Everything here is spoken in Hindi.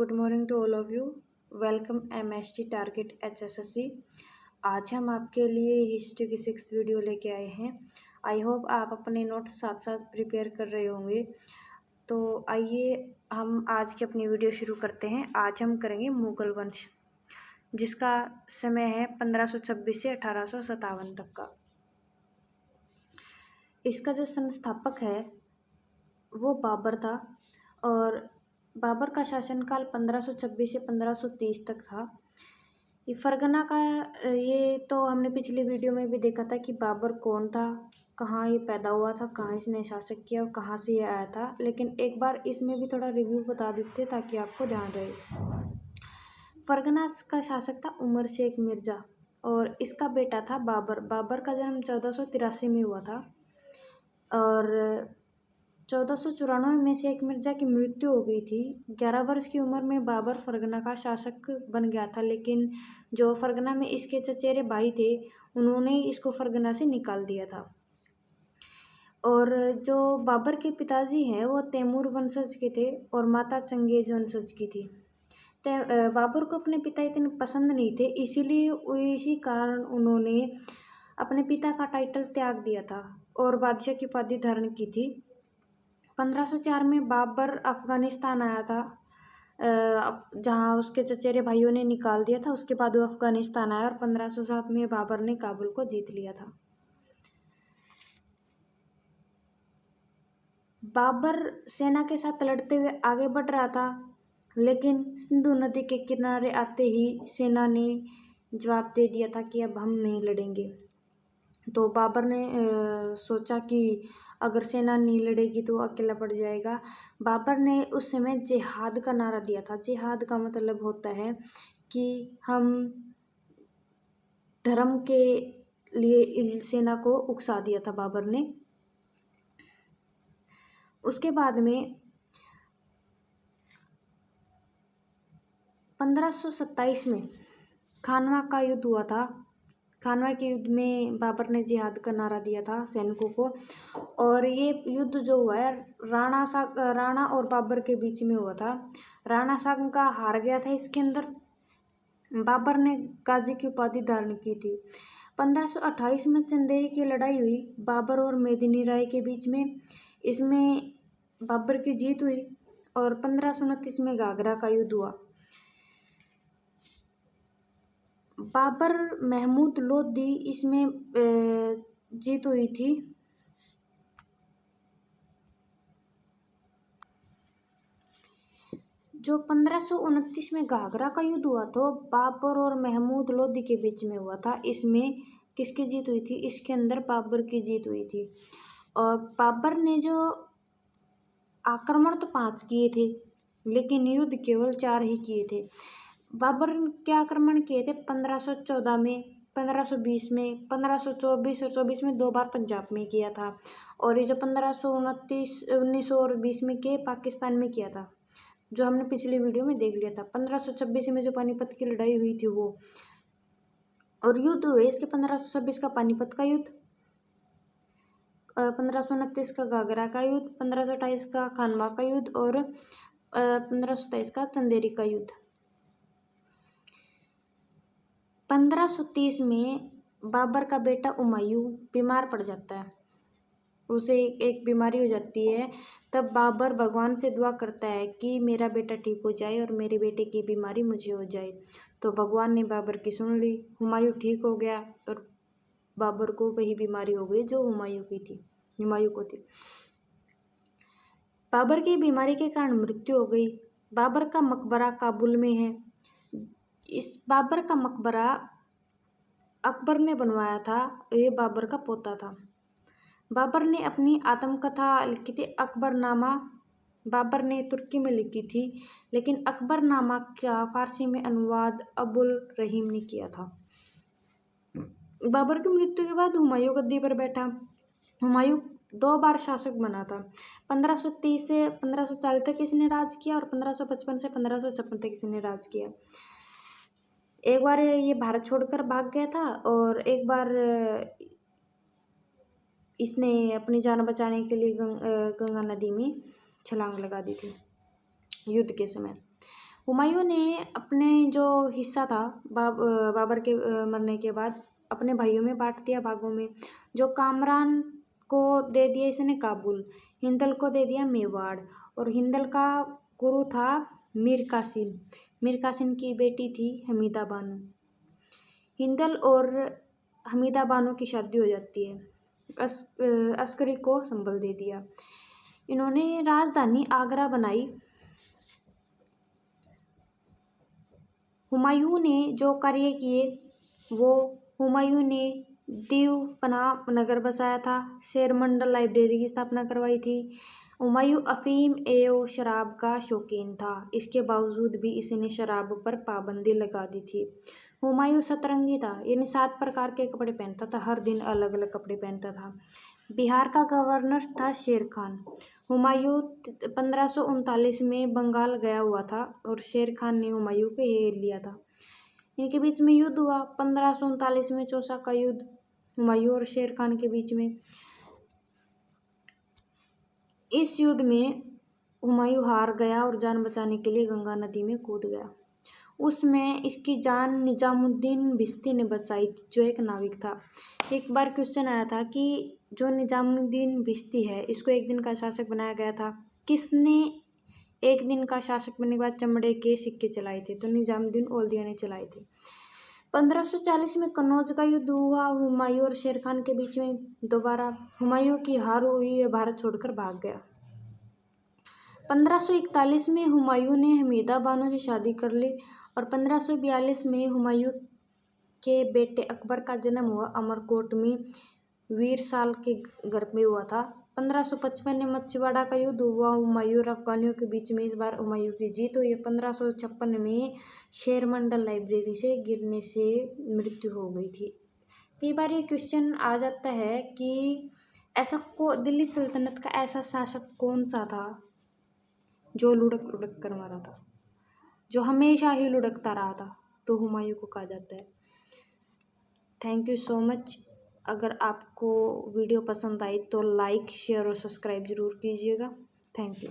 Good morning to all of you. Welcome MST target HSSC. आज हम आपके लिए हिस्ट्री की 6th वीडियो लेके आए हैं। आई होप आप अपने नोट्स साथ साथ प्रिपेयर कर रहे होंगे। तो आइए हम आज की अपनी वीडियो शुरू करते हैं। आज हम करेंगे मुगल वंश, जिसका समय है 1526 से 1857 तक का। इसका जो संस्थापक है वो बाबर था और बाबर का शासनकाल 1526 से 1530 तक था। ये फरगना का ये तो हमने पिछली वीडियो में भी देखा था कि बाबर कौन था, कहाँ ये पैदा हुआ था, कहाँ इसने शासक किया और कहाँ से ये आया था। लेकिन एक बार इसमें भी थोड़ा रिव्यू बता देते ताकि आपको ध्यान रहे। फरगना का शासक था उमर शेख मिर्जा और इसका बेटा था बाबर। बाबर का जन्म 1483 में हुआ था और 1494 में शेख मिर्जा की मृत्यु हो गई थी। 11 वर्ष की उम्र में बाबर फरगना का शासक बन गया था, लेकिन जो फरगना में इसके चचेरे भाई थे उन्होंने इसको फरगना से निकाल दिया था। और जो बाबर के पिताजी हैं वो तैमूर वंशज के थे और माता चंगेज वंशज की थी। बाबर को अपने पिता इतने पसंद नहीं थे, इसीलिए इसी कारण उन्होंने अपने पिता का टाइटल त्याग दिया था और बादशाह की उपाधि धारण की थी। 1504 में बाबर अफ़गानिस्तान आया था, जहाँ उसके चचेरे भाइयों ने निकाल दिया था। उसके बाद वो अफ़गानिस्तान आया और 1507 में बाबर ने काबुल को जीत लिया था। बाबर सेना के साथ लड़ते हुए आगे बढ़ रहा था, लेकिन सिंधु नदी के किनारे आते ही सेना ने जवाब दे दिया था कि अब हम नहीं लड़ेंगे। तो बाबर ने सोचा कि अगर सेना नहीं लड़ेगी तो अकेला पड़ जाएगा। बाबर ने उस समय जिहाद का नारा दिया था। जिहाद का मतलब होता है कि हम धर्म के लिए सेना को उकसा दिया था बाबर ने। उसके बाद में 1527 में खानवा का युद्ध हुआ था। खानवा के युद्ध में बाबर ने जिहाद का नारा दिया था सैनिकों को, और ये युद्ध जो हुआ है राणा और बाबर के बीच में हुआ था। राणा सागा हार गया था इसके अंदर। बाबर ने गाजी की उपाधि धारण की थी। 1528 में चंदेरी की लड़ाई हुई बाबर और मेदिनी राय के बीच में। इसमें बाबर की जीत हुई और 1529 में घाघरा का युद्ध हुआ। बाबर महमूद लोधी इसमें जीत हुई थी। जो 1529 में घाघरा का युद्ध हुआ तो बाबर और महमूद लोधी के बीच में हुआ था। इसमें किसकी जीत हुई थी? इसके अंदर बाबर की जीत हुई थी। और बाबर ने जो आक्रमण तो 5 किए थे, लेकिन युद्ध केवल 4 ही किए थे। बाबर ने क्या आक्रमण किए थे? 1514 में, 1520 में, 1524 और 24 में 2 बार पंजाब में किया था। और ये जो 1529, 19 और 20 में किए पाकिस्तान में किया था, जो हमने पिछली वीडियो में देख लिया था। 1526 में जो पानीपत की लड़ाई हुई थी वो, और युद्ध हुए इसके 1526 का पानीपत का युद्ध, 1529 का घाघरा का युद्ध, 1528 का खानवा का युद्ध और 1527 का चंदेरी का युद्ध। 1530 में बाबर का बेटा हुमायूं बीमार पड़ जाता है। उसे एक बीमारी हो जाती है। तब बाबर भगवान से दुआ करता है कि मेरा बेटा ठीक हो जाए और मेरे बेटे की बीमारी मुझे हो जाए। तो भगवान ने बाबर की सुन ली, हुमायूं ठीक हो गया और बाबर को वही बीमारी हो गई जो हुमायूं को थी। बाबर की बीमारी के कारण मृत्यु हो गई। बाबर का मकबरा काबुल में है। इस बाबर का मकबरा अकबर ने बनवाया था। ये बाबर का पोता था। बाबर ने अपनी आत्मकथा लिखी थी अकबरनामा। बाबर ने तुर्की में लिखी थी, लेकिन अकबरनामा का फारसी में अनुवाद अबुल रहीम ने किया था। बाबर की मृत्यु के बाद हुमायूं गद्दी पर बैठा। हुमायूं 2 बार शासक बना था। 1530 से 1540 तक इसने राज किया और 1555 से 1556 तक इसने राज किया। एक बार ये भारत छोड़कर भाग गया था और एक बार इसने अपनी जान बचाने के लिए गंगा नदी में छलांग लगा दी थी युद्ध के समय। हुमायूं ने अपने जो हिस्सा था बाबर के मरने के बाद अपने भाइयों में बांट दिया भागों में। जो कामरान को दे दिया इसने काबुल, हिंदल को दे दिया मेवाड़, और हिंदल का गुरु था मीर कासिम। मीर कासिम की बेटी थी हमीदा बानो। हिंदल और हमीदा बानो की शादी हो जाती है। अस्करी को संभल दे दिया। इन्होंने राजधानी आगरा बनाई। हुमायूं ने जो कार्य किए वो, हुमायूं ने दीव पनाह नगर बसाया था, शेर मंडल लाइब्रेरी की स्थापना करवाई थी। हुमायूं अफीम एवं शराब का शौकीन था, इसके बावजूद भी इसने शराब पर पाबंदी लगा दी थी। हुमायूं सतरंगी था, यानी 7 प्रकार के कपड़े पहनता था, हर दिन अलग अलग कपड़े पहनता था। बिहार का गवर्नर था शेर खान। हुमायूं 1539 में बंगाल गया हुआ था और शेर खान ने हुमायूं को घेर लिया था। इनके बीच में युद्ध हुआ 1539 में, चौसा का युद्ध हुमायूं और शेर खान के बीच में। इस युद्ध में हुमायूं हार गया और जान बचाने के लिए गंगा नदी में कूद गया। उसमें इसकी जान निजामुद्दीन बिश्ती ने बचाई, जो एक नाविक था। एक बार क्वेश्चन आया था कि जो निजामुद्दीन बिश्ती है इसको एक दिन का शासक बनाया गया था, किसने एक दिन का शासक बनने के बाद चमड़े के सिक्के चलाए थे? तो निजामुद्दीन औलिया ने चलाए थे। 1540 में कन्नौज का युद्ध हुआ हुमायूं और शेर खान के बीच में। दोबारा हुमायूं की हार हुई, भारत छोड़कर भाग गया। 1541 में हुमायूं ने हमीदा बानो से शादी कर ली और 1542 में हुमायूं के बेटे अकबर का जन्म हुआ। अमरकोट में वीर साल के घर में हुआ था। 1555 में मच्छीवाड़ा का युद्ध हुआ हुमायूं और अफगानियों के बीच में। इस बार हुमायूं की जीत हुई। 1556 में शेर मंडल लाइब्रेरी से गिरने से मृत्यु हो गई थी। कई बार ये क्वेश्चन आ जाता है कि दिल्ली सल्तनत का ऐसा शासक कौन सा था जो लुढ़क लुढ़क कर मारा था, जो हमेशा ही लुढ़कता रहा था? तो हुमायूं को कहा जाता है। Thank you so much. अगर आपको वीडियो पसंद आई तो लाइक, शेयर और सब्सक्राइब ज़रूर कीजिएगा। Thank you.